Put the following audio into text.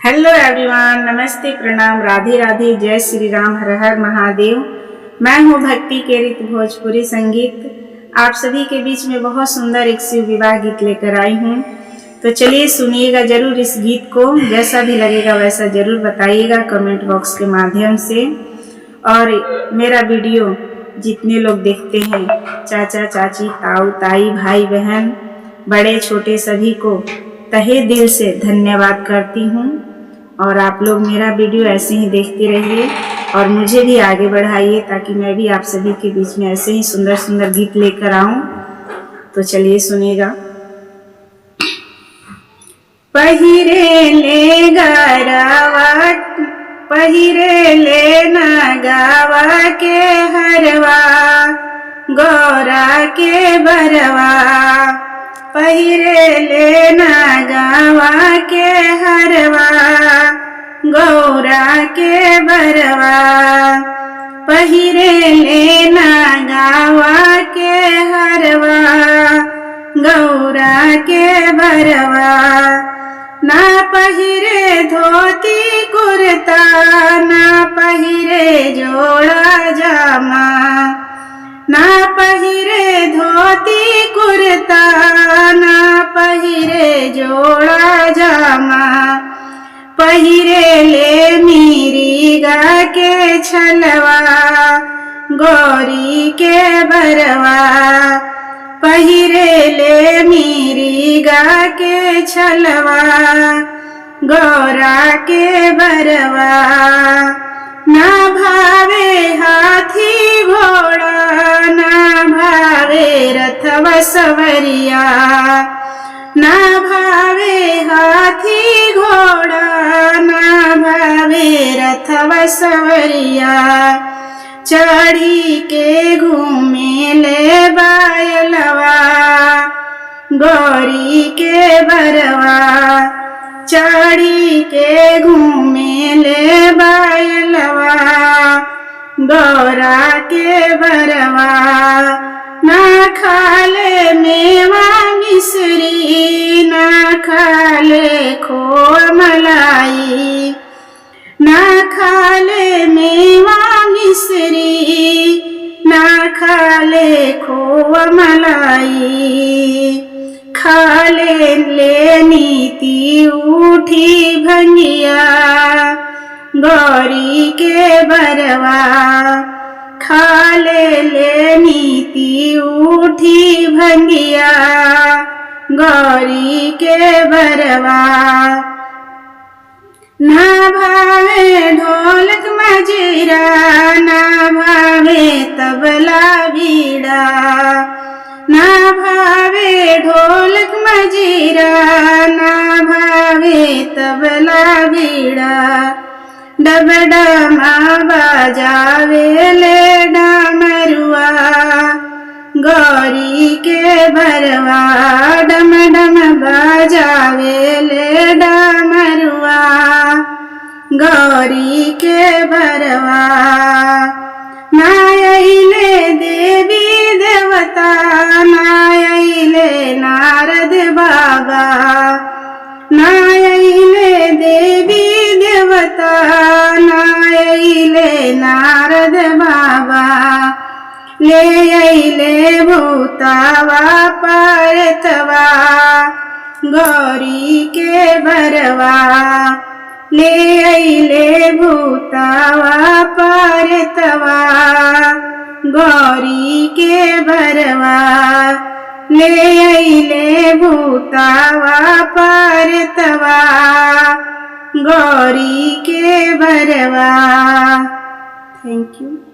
Hello everyone, नमस्ते, प्रणाम, राधे राधे, जय श्री राम, हर हर महादेव। मैं हूँ भक्ति केरित भोजपुरी संगीत। आप सभी के बीच में बहुत सुंदर एक शिव विवाह गीत लेकर आई हूँ। तो चलिए सुनिएगा जरूर इस गीत को। जैसा भी लगेगा वैसा जरूर बताइएगा कमेंट बॉक्स के माध्यम से। और मेरा वीडियो जितने लोग देखते हैं, चाचा चाची, ताऊ ताई, भाई बहन, बड़े छोटे, सभी को तहे दिल से धन्यवाद करती हूँ। और आप लोग मेरा वीडियो ऐसे ही देखते रहिए और मुझे भी आगे बढ़ाइए, ताकि मैं भी आप सभी के बीच में ऐसे ही सुंदर सुंदर गीत लेकर आऊँ। तो चलिए सुनिएगा। पहिरे ले गरवा, पहिरे ले नगावा के हरवा, गौरा के बरवा, पहिरे ले नगावा के हरवा, गौरा के बरवा, पहिरे ले नगावा के हरवा, गौरा के बरवा, ना पहिरे धोती कुर्ता, ना पहिरे जोड़ा जामा, ना पहिरे धोती कुर्ता, ना पहिरे जोड़ा जामा, पहिरे ले मिरिगा के छलवा, गौरी के बरवा, पहिरे ले मिरिगा के छलवा, गौरा के बरवा, ना भावे हाथी घोड़ा, ना भावे रथवा सवरिया, ना भावे हाथी घोड़ा, ना भावे रथवा सवरिया, चढ़ी के घूमे ले बायलवा, गौरी के बरवा, चढ़ी के घूमे ले बायलवा, गौरा के बरवा, ना खाले मेवा मिश्री, ना खाले खोआ मलाई, ना खाले मेवा मिश्री, ना खाले खोआ मलाई, खाले ले नीति उठी भंगिया, गौरी के बरवा, खाले ले नीति उठी भंगिया, गौरी के बरवा, ना भावे ढोलक मजीरा, ना भावे तबला बीड़ा, ना भावे ढोलक मजीरा, ना भावे तबला बीड़ा, डब डमा बजावे ले डमरुआ, गौरी के बरवा, डम डम बजावे ले डमरुआ, गौरी के बरवा, ना अइले देवी देवता, ना अइले नारद बाबा, ना अइले देवी देवता, ना अइले नारद बाबा, ले अइले भूतावा परतवा, गौरी के बरवा, ले अइले भूतावा परतवा, गौरी के बरवा, ले अइले भूतावा परतवा, गौरी के बरवा। Thank you.